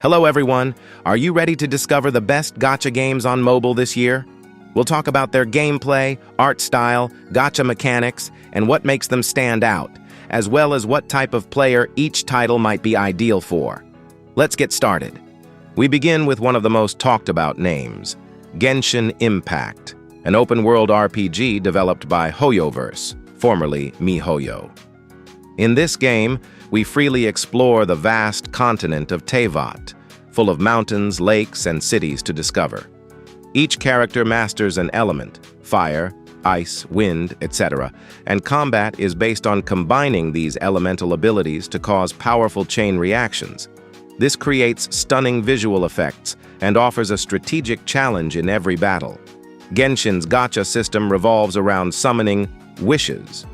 Hello everyone, are you ready to discover the best gacha games on mobile this year? We'll talk about their gameplay, art style, gacha mechanics, and what makes them stand out, as well as what type of player each title might be ideal for. Let's get started. We begin with one of the most talked about names, Genshin Impact, an open-world RPG developed by HoYoverse, formerly MiHoYo. In this game, we freely explore the vast continent of Teyvat, full of mountains, lakes, and cities to discover. Each character masters an element, fire, ice, wind, etc., and combat is based on combining these elemental abilities to cause powerful chain reactions. This creates stunning visual effects and offers a strategic challenge in every battle. Genshin's gacha system revolves around summoning wishes.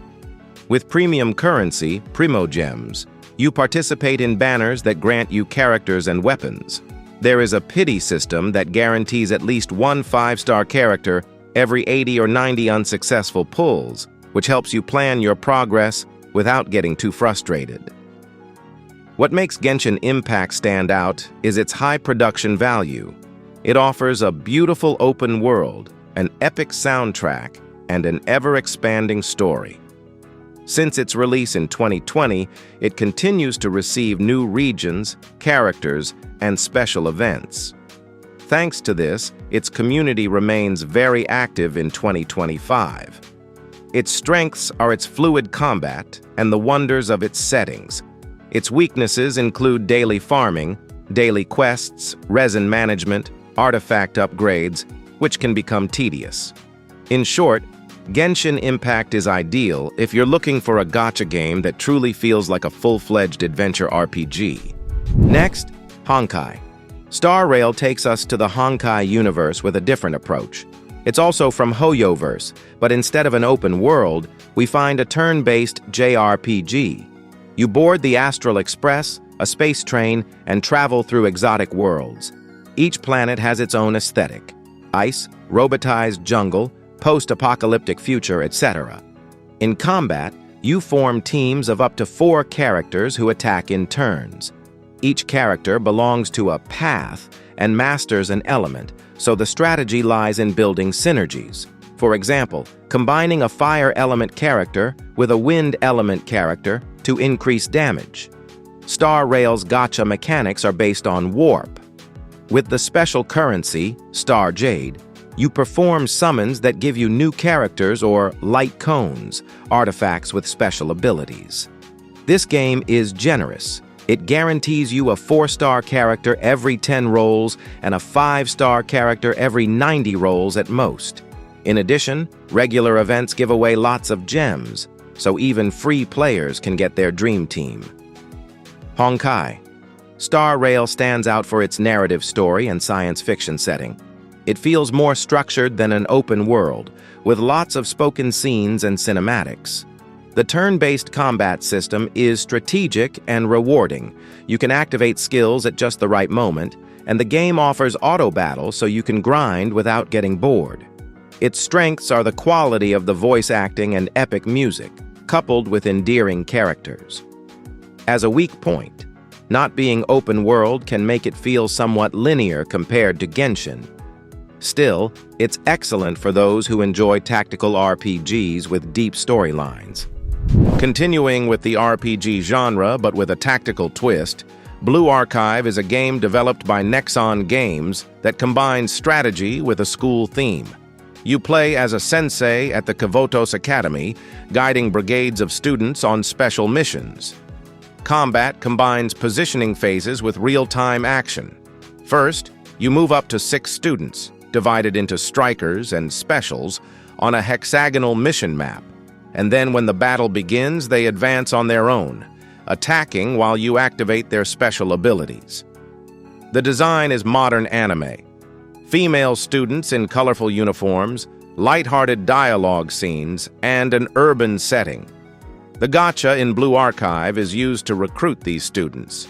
With premium currency, Primogems, you participate in banners that grant you characters and weapons. There is a pity system that guarantees at least one 5-star character every 80 or 90 unsuccessful pulls, which helps you plan your progress without getting too frustrated. What makes Genshin Impact stand out is its high production value. It offers a beautiful open world, an epic soundtrack, and an ever-expanding story. Since its release in 2020, it continues to receive new regions, characters, and special events. Thanks to this, its community remains very active in 2025. Its strengths are its fluid combat and the wonders of its settings. Its weaknesses include daily farming, daily quests, resin management, artifact upgrades, which can become tedious. In short, Genshin Impact is ideal if you're looking for a gacha game that truly feels like a full-fledged adventure RPG. Next, Honkai. Star Rail takes us to the Honkai universe with a different approach. It's also from HoYoverse, but instead of an open world, we find a turn-based JRPG. You board the Astral Express, a space train, and travel through exotic worlds. Each planet has its own aesthetic: ice, robotized jungle, post-apocalyptic future, etc. In combat, you form teams of up to 4 characters who attack in turns. Each character belongs to a path and masters an element, so the strategy lies in building synergies. For example, combining a fire element character with a wind element character to increase damage. Star Rail's gacha mechanics are based on warp. With the special currency, Star Jade, you perform summons that give you new characters or light cones, artifacts with special abilities. This game is generous. It guarantees you a 4-star character every 10 rolls and a 5-star character every 90 rolls at most. In addition, regular events give away lots of gems, so even free players can get their dream team. Honkai. Star Rail stands out for its narrative story and science fiction setting. It feels more structured than an open world, with lots of spoken scenes and cinematics. The turn-based combat system is strategic and rewarding. You can activate skills at just the right moment, and the game offers auto-battle so you can grind without getting bored. Its strengths are the quality of the voice acting and epic music, coupled with endearing characters. As a weak point, not being open world can make it feel somewhat linear compared to Genshin. Still, it's excellent for those who enjoy tactical RPGs with deep storylines. Continuing with the RPG genre but with a tactical twist, Blue Archive is a game developed by Nexon Games that combines strategy with a school theme. You play as a sensei at the Kavotos Academy, guiding brigades of students on special missions. Combat combines positioning phases with real-time action. First, you move up to 6 students, divided into strikers and specials, on a hexagonal mission map. And then when the battle begins, they advance on their own, attacking while you activate their special abilities. The design is modern anime. Female students in colorful uniforms, light-hearted dialogue scenes, and an urban setting. The gacha in Blue Archive is used to recruit these students.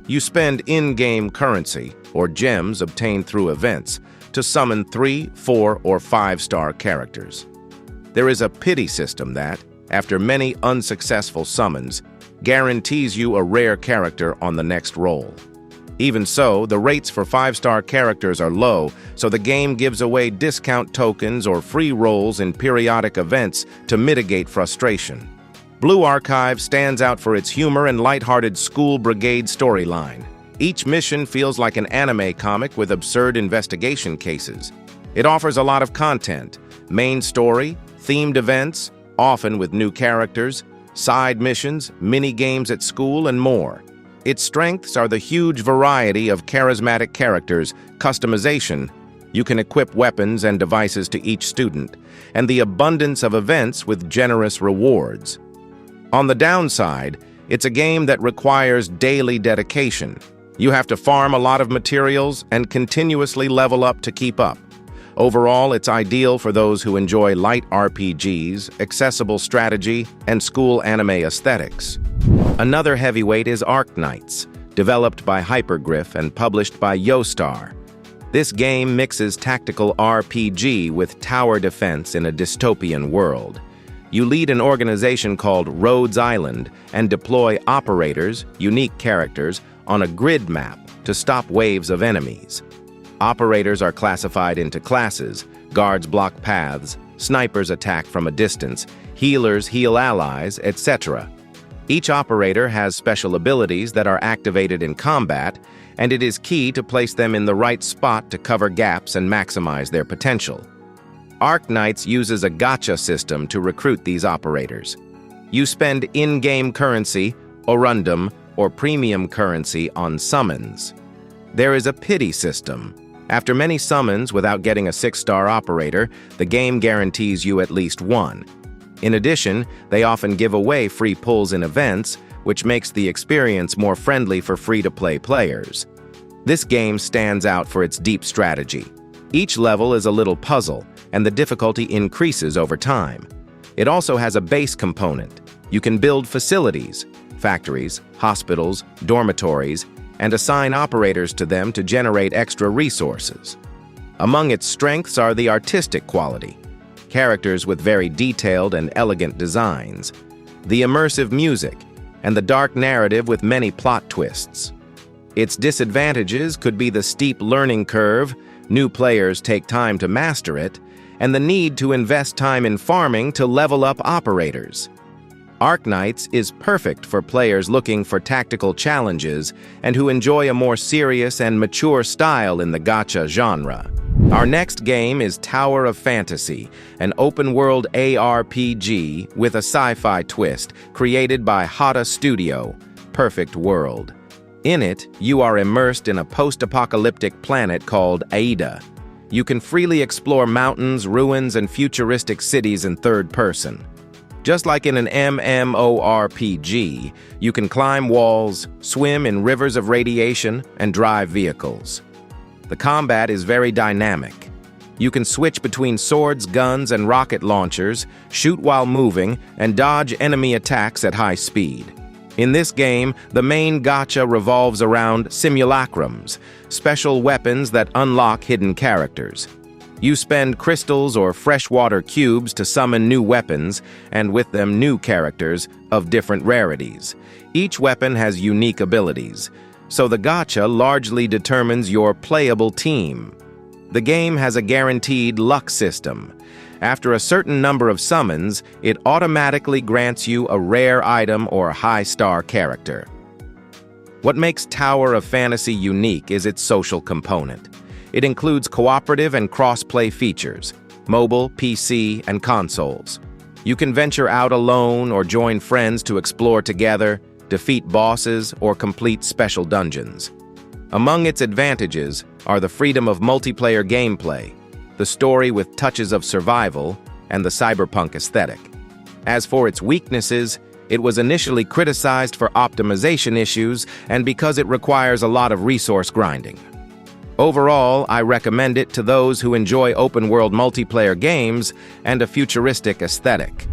You spend in-game currency, or gems obtained through events, to summon 3, 4, or 5-star characters. There is a pity system that, after many unsuccessful summons, guarantees you a rare character on the next roll. Even so, the rates for 5-star characters are low, so the game gives away discount tokens or free rolls in periodic events to mitigate frustration. Blue Archive stands out for its humor and lighthearted school brigade storyline. Each mission feels like an anime comic with absurd investigation cases. It offers a lot of content: main story, themed events, often with new characters, side missions, mini-games at school, and more. Its strengths are the huge variety of charismatic characters, customization — you can equip weapons and devices to each student — and the abundance of events with generous rewards. On the downside, it's a game that requires daily dedication. You have to farm a lot of materials and continuously level up to keep up. Overall, it's ideal for those who enjoy light RPGs, accessible strategy, and school anime aesthetics. Another heavyweight is Arknights, developed by Hypergriff and published by Yostar. This game mixes tactical RPG with tower defense in a dystopian world. You lead an organization called Rhodes Island and deploy operators, unique characters, on a grid map to stop waves of enemies. Operators are classified into classes: guards block paths, snipers attack from a distance, healers heal allies, etc. Each operator has special abilities that are activated in combat, and it is key to place them in the right spot to cover gaps and maximize their potential. Arknights uses a gacha system to recruit these operators. You spend in-game currency, orundum, or premium currency on summons. There is a pity system. After many summons without getting a 6-star operator, the game guarantees you at least one. In addition, they often give away free pulls in events, which makes the experience more friendly for free-to-play players. This game stands out for its deep strategy. Each level is a little puzzle, and the difficulty increases over time. It also has a base component. You can build facilities, factories, hospitals, dormitories, and assign operators to them to generate extra resources. Among its strengths are the artistic quality, characters with very detailed and elegant designs, the immersive music, and the dark narrative with many plot twists. Its disadvantages could be the steep learning curve, new players take time to master it, and the need to invest time in farming to level up operators. Arknights is perfect for players looking for tactical challenges and who enjoy a more serious and mature style in the gacha genre. Our next game is Tower of Fantasy, an open-world ARPG with a sci-fi twist created by Hata Studio, Perfect World. In it, you are immersed in a post-apocalyptic planet called Aida. You can freely explore mountains, ruins, and futuristic cities in third person. Just like in an MMORPG, you can climb walls, swim in rivers of radiation, and drive vehicles. The combat is very dynamic. You can switch between swords, guns, and rocket launchers, shoot while moving, and dodge enemy attacks at high speed. In this game, the main gacha revolves around simulacrums, special weapons that unlock hidden characters. You spend crystals or freshwater cubes to summon new weapons, and with them new characters of different rarities. Each weapon has unique abilities, so the gacha largely determines your playable team. The game has a guaranteed luck system. After a certain number of summons, it automatically grants you a rare item or high-star character. What makes Tower of Fantasy unique is its social component. It includes cooperative and cross-play features, mobile, PC, and consoles. You can venture out alone or join friends to explore together, defeat bosses, or complete special dungeons. Among its advantages are the freedom of multiplayer gameplay, the story with touches of survival, and the cyberpunk aesthetic. As for its weaknesses, it was initially criticized for optimization issues and because it requires a lot of resource grinding. Overall, I recommend it to those who enjoy open-world multiplayer games and a futuristic aesthetic.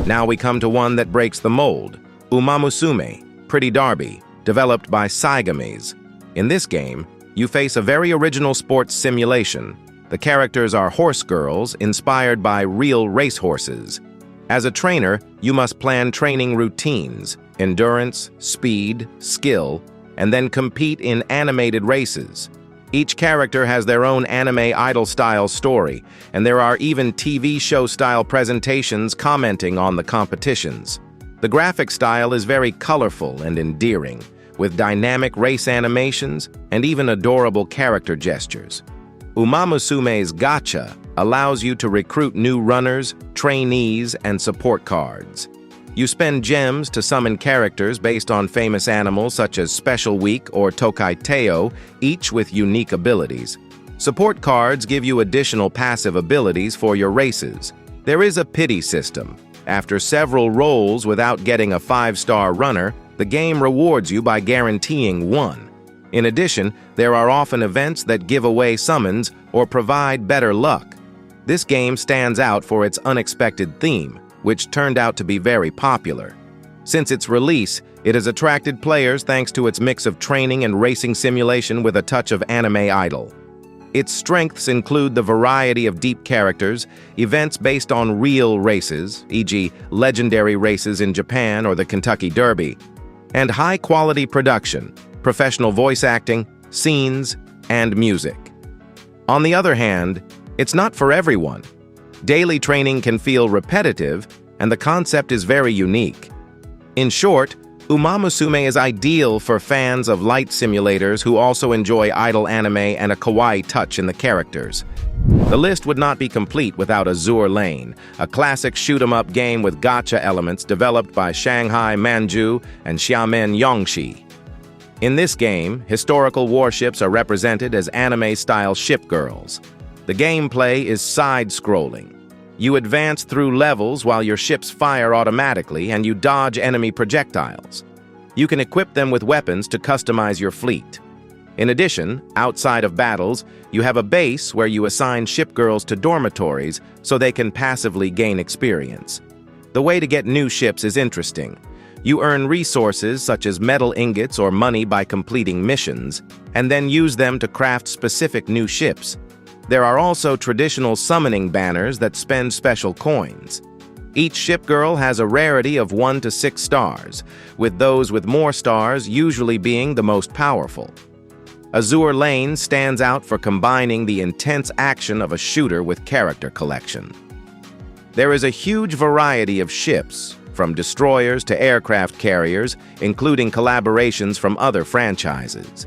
Now we come to one that breaks the mold, Umamusume, Pretty Derby, developed by Saigames. In this game, you face a very original sports simulation. The characters are horse girls inspired by real racehorses. As a trainer, you must plan training routines, endurance, speed, skill, and then compete in animated races. Each character has their own anime idol-style story, and there are even TV show-style presentations commenting on the competitions. The graphic style is very colorful and endearing, with dynamic race animations and even adorable character gestures. Umamusume's Gacha allows you to recruit new runners, trainees, and support cards. You spend gems to summon characters based on famous animals such as Special Week or Tokai Teo, each with unique abilities. Support cards give you additional passive abilities for your races. There is a pity system. After several rolls without getting a 5-star runner, the game rewards you by guaranteeing one. In addition, there are often events that give away summons or provide better luck. This game stands out for its unexpected theme, which turned out to be very popular. Since its release, it has attracted players thanks to its mix of training and racing simulation with a touch of anime idol. Its strengths include the variety of deep characters, events based on real races, e.g. legendary races in Japan or the Kentucky Derby, and high-quality production, professional voice acting, scenes, and music. On the other hand, it's not for everyone. Daily training can feel repetitive, and the concept is very unique. In short, Umamusume is ideal for fans of light simulators who also enjoy idol anime and a kawaii touch in the characters. The list would not be complete without Azur Lane, a classic shoot-'em-up game with gacha elements developed by Shanghai Manju and Xiamen Yongxi. In this game, historical warships are represented as anime-style ship girls. The gameplay is side-scrolling. You advance through levels while your ships fire automatically and you dodge enemy projectiles. You can equip them with weapons to customize your fleet. In addition, outside of battles, you have a base where you assign ship girls to dormitories so they can passively gain experience. The way to get new ships is interesting. You earn resources such as metal ingots or money by completing missions, and then use them to craft specific new ships. There are also traditional summoning banners that spend special coins. Each ship girl has a rarity of 1 to 6 stars, with those with more stars usually being the most powerful. Azur Lane stands out for combining the intense action of a shooter with character collection. There is a huge variety of ships, from destroyers to aircraft carriers, including collaborations from other franchises.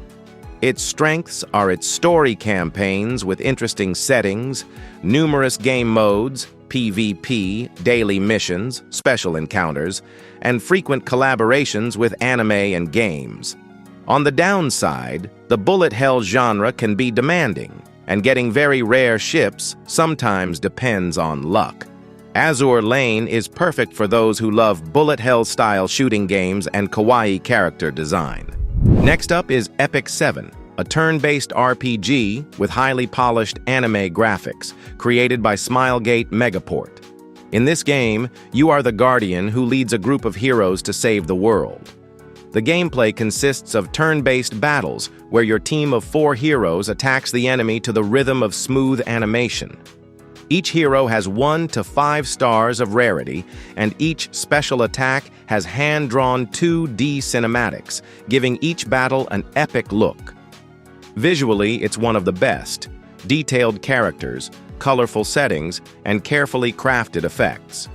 Its strengths are its story campaigns with interesting settings, numerous game modes, PvP, daily missions, special encounters, and frequent collaborations with anime and games. On the downside, the bullet hell genre can be demanding, and getting very rare ships sometimes depends on luck. Azur Lane is perfect for those who love bullet hell-style shooting games and kawaii character design. Next up is Epic 7, a turn-based RPG with highly polished anime graphics, created by Smilegate Megaport. In this game, you are the guardian who leads a group of heroes to save the world. The gameplay consists of turn-based battles, where your team of 4 heroes attacks the enemy to the rhythm of smooth animation. Each hero has 1 to 5 stars of rarity, and each special attack has hand-drawn 2D cinematics, giving each battle an epic look. Visually, it's one of the best. Detailed characters, colorful settings, and carefully crafted effects.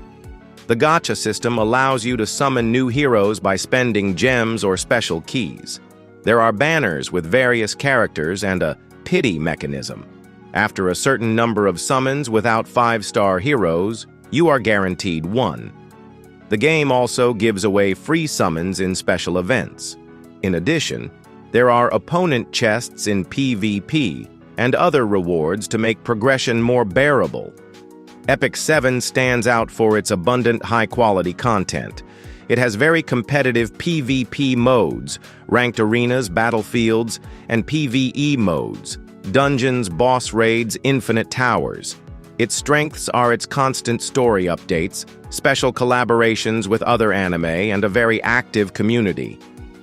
The Gacha system allows you to summon new heroes by spending gems or special keys. There are banners with various characters and a pity mechanism. After a certain number of summons without 5-star heroes, you are guaranteed one. The game also gives away free summons in special events. In addition, there are opponent chests in PvP and other rewards to make progression more bearable. Epic 7 stands out for its abundant high-quality content. It has very competitive PvP modes, ranked arenas, battlefields, and PvE modes, dungeons, boss raids, infinite towers. Its strengths are its constant story updates, special collaborations with other anime, and a very active community.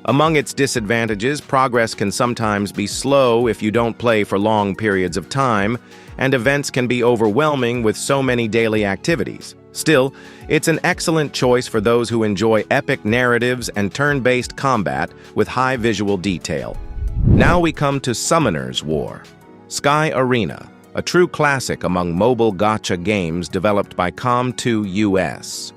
Among its disadvantages, progress can sometimes be slow if you don't play for long periods of time, and events can be overwhelming with so many daily activities. Still, it's an excellent choice for those who enjoy epic narratives and turn-based combat with high visual detail. Now we come to Summoner's War. Sky Arena, a true classic among mobile gacha games developed by Com2 US.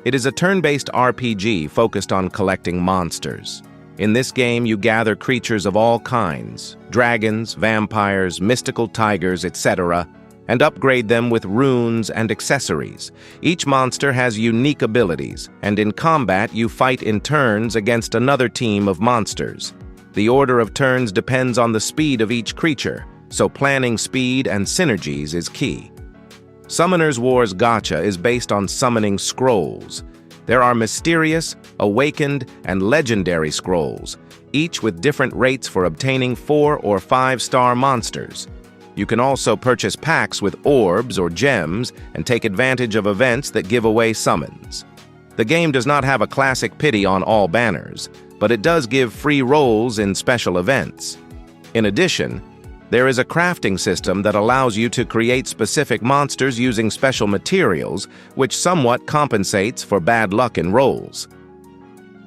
It is a turn-based RPG focused on collecting monsters. In this game, you gather creatures of all kinds, dragons, vampires, mystical tigers, etc., and upgrade them with runes and accessories. Each monster has unique abilities, and in combat you fight in turns against another team of monsters. The order of turns depends on the speed of each creature, so planning speed and synergies is key. Summoner's War's gacha is based on summoning scrolls. There are mysterious, awakened, and legendary scrolls, each with different rates for obtaining 4- or 5-star monsters. You can also purchase packs with orbs or gems and take advantage of events that give away summons. The game does not have a classic pity on all banners, but it does give free rolls in special events. In addition, there is a crafting system that allows you to create specific monsters using special materials, which somewhat compensates for bad luck in rolls.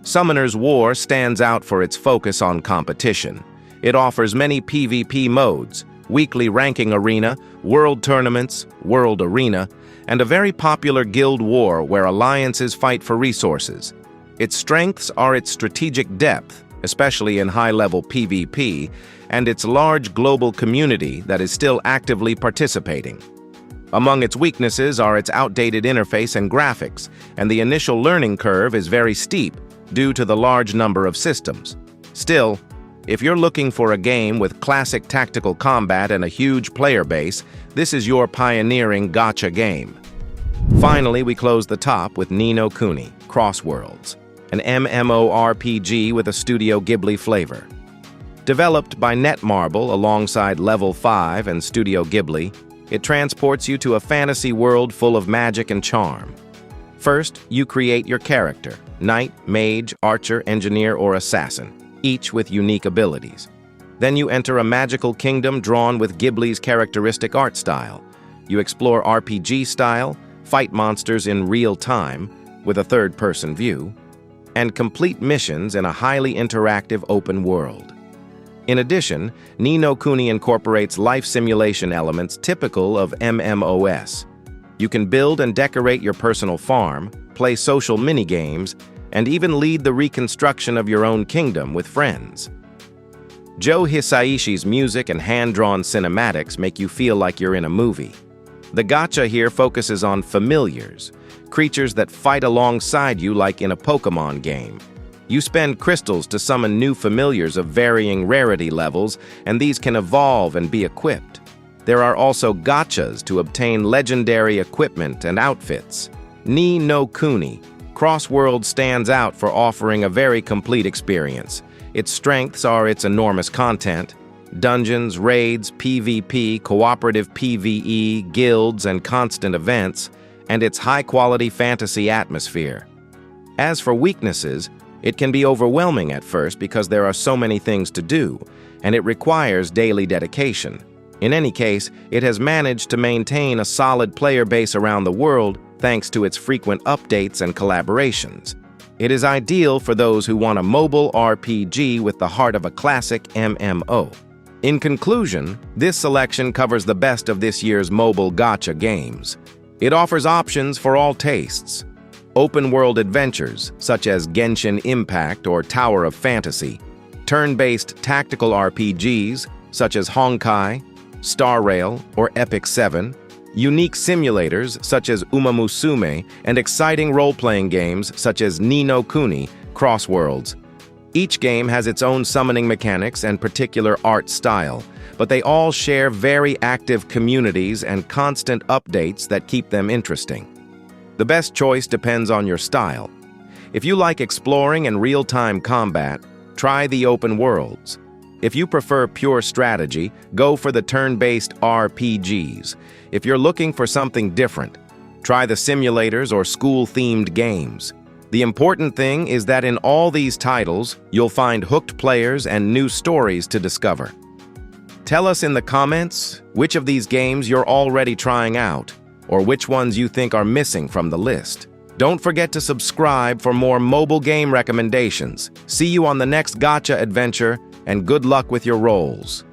Summoner's War stands out for its focus on competition. It offers many PvP modes, weekly ranking arena, world tournaments, world arena, and a very popular guild war where alliances fight for resources. Its strengths are its strategic depth, especially in high-level PvP, and its large global community that is still actively participating. Among its weaknesses are its outdated interface and graphics, and the initial learning curve is very steep due to the large number of systems. Still, if you're looking for a game with classic tactical combat and a huge player base, this is your pioneering gacha game. Finally, we close the top with Ni no Kuni, Crossworlds, an MMORPG with a Studio Ghibli flavor. Developed by Netmarble alongside Level 5 and Studio Ghibli, it transports you to a fantasy world full of magic and charm. First, you create your character, knight, mage, archer, engineer, or assassin, each with unique abilities. Then you enter a magical kingdom drawn with Ghibli's characteristic art style. You explore RPG style, fight monsters in real time with a third-person view, and complete missions in a highly interactive open world. In addition, Ni no Kuni incorporates life simulation elements typical of MMOS. You can build and decorate your personal farm, play social mini-games, and even lead the reconstruction of your own kingdom with friends. Joe Hisaishi's music and hand-drawn cinematics make you feel like you're in a movie. The gacha here focuses on familiars, creatures that fight alongside you like in a Pokemon game. You spend crystals to summon new familiars of varying rarity levels, and these can evolve and be equipped. There are also gachas to obtain legendary equipment and outfits. Ni no Kuni, Crossworld stands out for offering a very complete experience. Its strengths are its enormous content, dungeons, raids, PvP, cooperative PvE, guilds, and constant events, and its high-quality fantasy atmosphere. As for weaknesses, it can be overwhelming at first because there are so many things to do, and it requires daily dedication. In any case, it has managed to maintain a solid player base around the world thanks to its frequent updates and collaborations. It is ideal for those who want a mobile RPG with the heart of a classic MMO. In conclusion, this selection covers the best of this year's mobile gacha games. It offers options for all tastes. Open-world adventures, such as Genshin Impact or Tower of Fantasy. Turn-based tactical RPGs, such as Honkai, Star Rail, or Epic 7. Unique simulators, such as Umamusume, and exciting role-playing games, such as Ni no Kuni, Crossworlds. Each game has its own summoning mechanics and particular art style, but they all share very active communities and constant updates that keep them interesting. The best choice depends on your style. If you like exploring and real-time combat, try the open worlds. If you prefer pure strategy, go for the turn-based RPGs. If you're looking for something different, try the simulators or school-themed games. The important thing is that in all these titles, you'll find hooked players and new stories to discover. Tell us in the comments which of these games you're already trying out. or which ones you think are missing from the list. Don't forget to subscribe for more mobile game recommendations. See you on the next Gacha adventure, and good luck with your rolls.